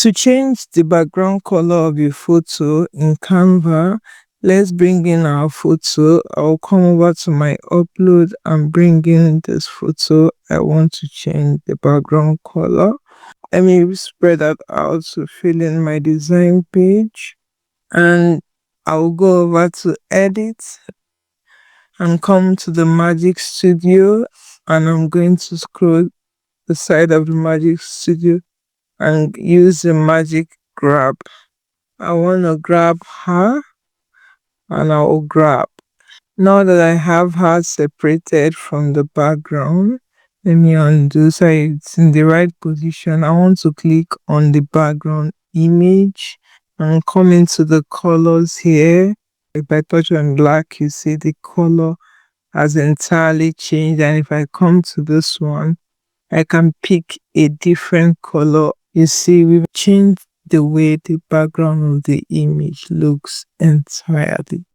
To change the background color of a photo in Canva, let's bring in our photo. I'll come over to my upload and bring in this photo. I want to change the background color. Let me spread that out to fill in my design page. And I'll go over to edit and come to the Magic Studio, and I'm going to scroll the side of the Magic Studio and use the magic grab. I want to grab her, and I will grab. Now that I have her separated from the background, let me undo so it's in the right position. I want to click on the background image and come into the colors here. If I touch on black, you see the color has entirely changed. And if I come to this one, I can pick a different color. You see, we've changed the way the background of the image looks entirely.